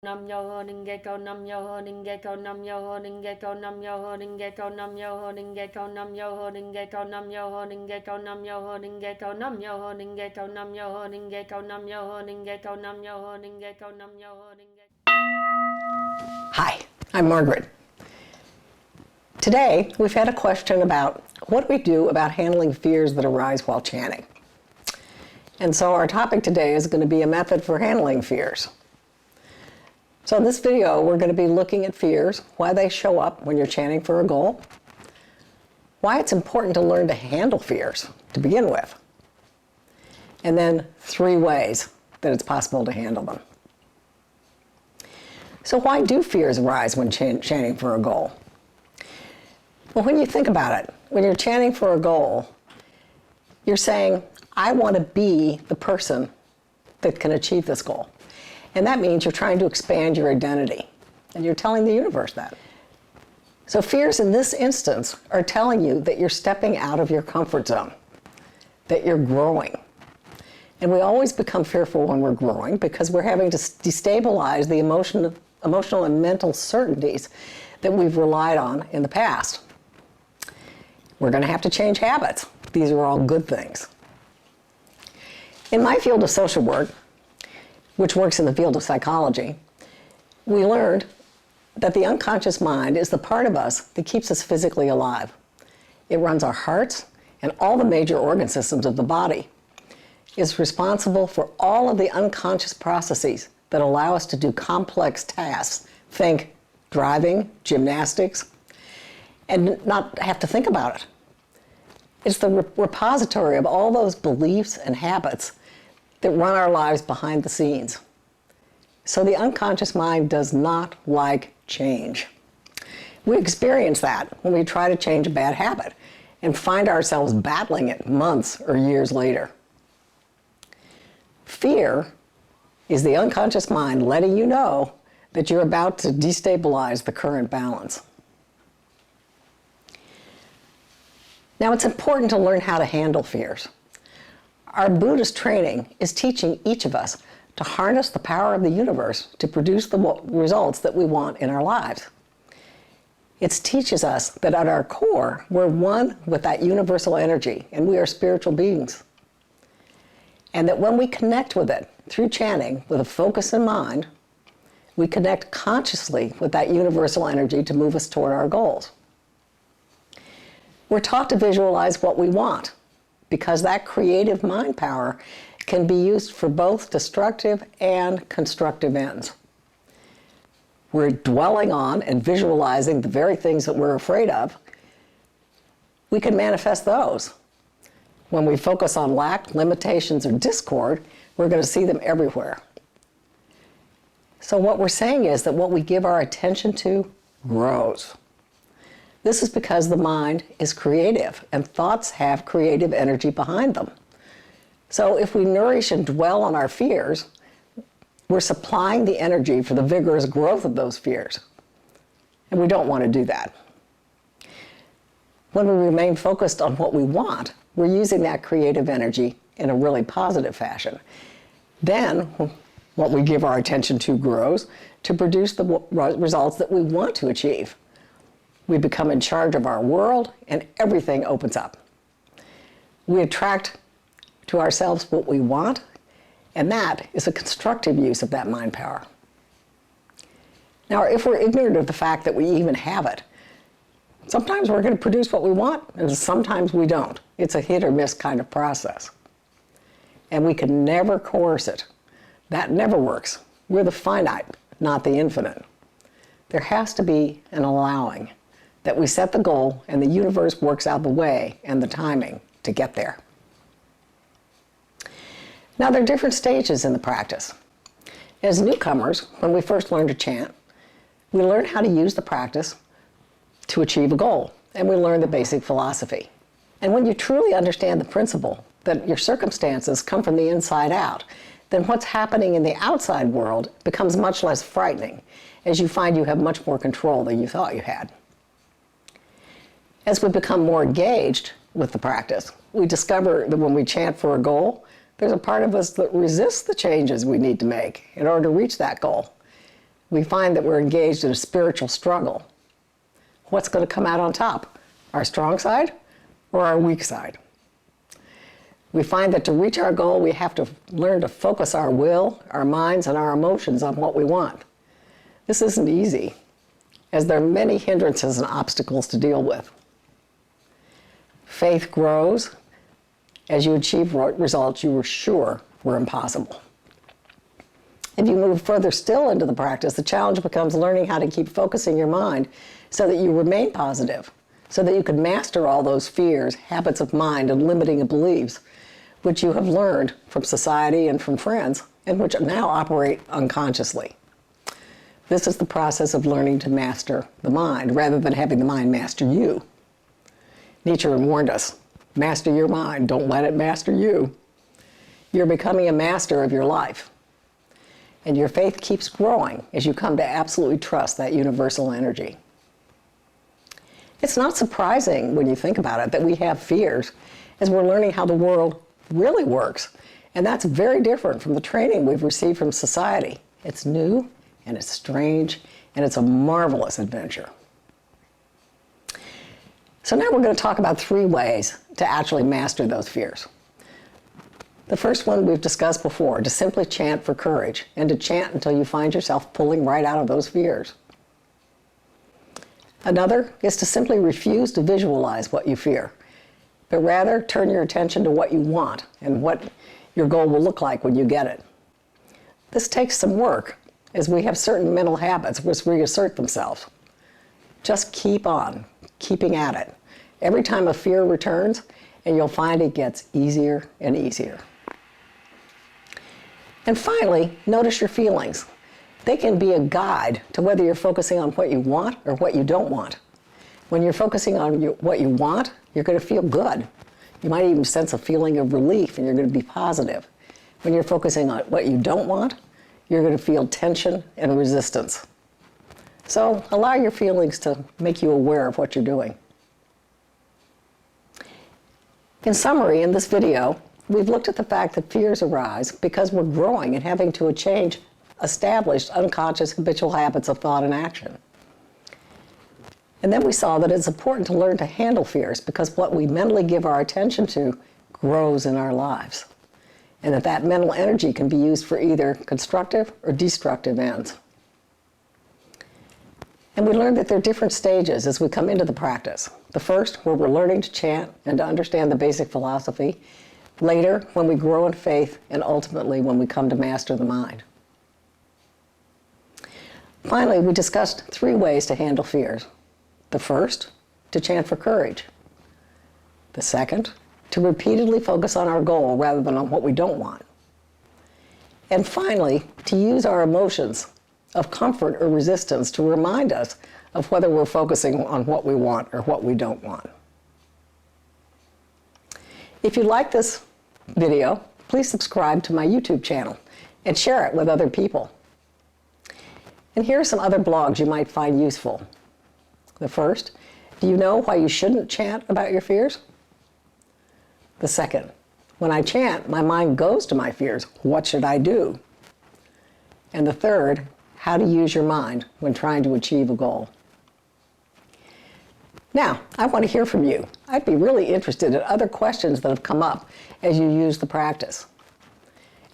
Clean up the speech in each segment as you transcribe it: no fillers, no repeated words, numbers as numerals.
Nam yo ho ningeko nam yo ho ningeko nam yo ho ningeko nam yo ho ningeko nam yo ho ningeko nam yo ho ningeko nam yo ho ningeko nam yo ho ningeko nam yo ho ningeko nam yo ho ningeko nam yo ho ningeko nam yo ho ningeko nam yo ho ningeko. Hi, I'm Margaret. Today we've had a question about what we do about handling fears that arise while chanting. And so our topic today is going to be a method for handling fears. So in this video, we're going to be looking at fears, why they show up when you're chanting for a goal, why it's important to learn to handle fears to begin with, and then 3 ways that it's possible to handle them. So why do fears arise when chanting for a goal? Well, when you think about it, when you're chanting for a goal, you're saying, I want to be the person that can achieve this goal. And that means you're trying to expand your identity. And you're telling the universe that. So fears in this instance are telling you that you're stepping out of your comfort zone, that you're growing. And we always become fearful when we're growing because we're having to destabilize the emotional and mental certainties that we've relied on in the past. We're going to have to change habits. These are all good things. In my field of social work, which works in the field of psychology, we learned that the unconscious mind is the part of us that keeps us physically alive. It runs our hearts and all the major organ systems of the body. It's responsible for all of the unconscious processes that allow us to do complex tasks. Think driving, gymnastics, and not have to think about it. It's the repository of all those beliefs and habits that run our lives behind the scenes. So the unconscious mind does not like change. We experience that when we try to change a bad habit and find ourselves battling it months or years later. Fear is the unconscious mind letting you know that you're about to destabilize the current balance. Now, it's important to learn how to handle fears. Our Buddhist training is teaching each of us to harness the power of the universe to produce the results that we want in our lives. It teaches us that at our core, we're one with that universal energy, and we are spiritual beings. And that when we connect with it through chanting with a focus in mind, we connect consciously with that universal energy to move us toward our goals. We're taught to visualize what we want, because that creative mind power can be used for both destructive and constructive ends. We're dwelling on and visualizing the very things that we're afraid of. We can manifest those. When we focus on lack, limitations, or discord, we're going to see them everywhere. So what we're saying is that what we give our attention to grows. This is because the mind is creative, and thoughts have creative energy behind them. So if we nourish and dwell on our fears, we're supplying the energy for the vigorous growth of those fears. And we don't want to do that. When we remain focused on what we want, we're using that creative energy in a really positive fashion. Then, what we give our attention to grows to produce the results that we want to achieve. We become in charge of our world, and everything opens up. We attract to ourselves what we want, and that is a constructive use of that mind power. Now, if we're ignorant of the fact that we even have it, sometimes we're going to produce what we want, and sometimes we don't. It's a hit or miss kind of process. And we can never coerce it. That never works. We're the finite, not the infinite. There has to be an allowing, that we set the goal and the universe works out the way and the timing to get there. Now, there are different stages in the practice. As newcomers, when we first learn to chant, we learn how to use the practice to achieve a goal, and we learn the basic philosophy. And when you truly understand the principle that your circumstances come from the inside out, then what's happening in the outside world becomes much less frightening, as you find you have much more control than you thought you had. As we become more engaged with the practice, we discover that when we chant for a goal, there's a part of us that resists the changes we need to make in order to reach that goal. we find that we're engaged in a spiritual struggle. What's going to come out on top? Our strong side or our weak side? We find that to reach our goal, we have to learn to focus our will, our minds, and our emotions on what we want. This isn't easy, as there are many hindrances and obstacles to deal with. Faith grows as you achieve results you were sure were impossible. If you move further still into the practice, the challenge becomes learning how to keep focusing your mind so that you remain positive, so that you can master all those fears, habits of mind, and limiting beliefs, which you have learned from society and from friends, and which now operate unconsciously. This is the process of learning to master the mind, rather than having the mind master you. Nietzsche warned us, master your mind, don't let it master you. You're becoming a master of your life. And your faith keeps growing as you come to absolutely trust that universal energy. It's not surprising when you think about it that we have fears, as we're learning how the world really works. And that's very different from the training we've received from society. It's new, and it's strange, and it's a marvelous adventure. So now we're going to talk about 3 ways to actually master those fears. The first one we've discussed before, to simply chant for courage, and to chant until you find yourself pulling right out of those fears. Another is to simply refuse to visualize what you fear, but rather turn your attention to what you want and what your goal will look like when you get it. This takes some work, as we have certain mental habits which reassert themselves. Just keep on, keeping at it. Every time a fear returns, and you'll find it gets easier and easier. And finally, notice your feelings. They can be a guide to whether you're focusing on what you want or what you don't want. When you're focusing on what you want, you're going to feel good. You might even sense a feeling of relief, and you're going to be positive. When you're focusing on what you don't want, you're going to feel tension and resistance. So allow your feelings to make you aware of what you're doing. In summary, in this video, we've looked at the fact that fears arise because we're growing and having to change established unconscious habitual habits of thought and action. And then we saw that it's important to learn to handle fears because what we mentally give our attention to grows in our lives. And that mental energy can be used for either constructive or destructive ends. And we learned that there are different stages as we come into the practice. The first, where we're learning to chant and to understand the basic philosophy. Later, when we grow in faith, and ultimately when we come to master the mind. Finally, we discussed 3 ways to handle fears. The first, to chant for courage. The second, to repeatedly focus on our goal rather than on what we don't want. And finally, to use our emotions of comfort or resistance to remind us of whether we're focusing on what we want or what we don't want. If you like this video, please subscribe to my YouTube channel and share it with other people. And here are some other blogs you might find useful. The first, do you know why you shouldn't chant about your fears? The second, when I chant, my mind goes to my fears. What should I do? And the third, how to use your mind when trying to achieve a goal. Now, I want to hear from you. I'd be really interested in other questions that have come up as you use the practice.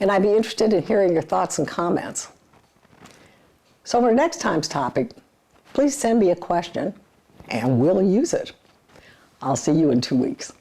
And I'd be interested in hearing your thoughts and comments. So for next time's topic, please send me a question and we'll use it. I'll see you in 2 weeks.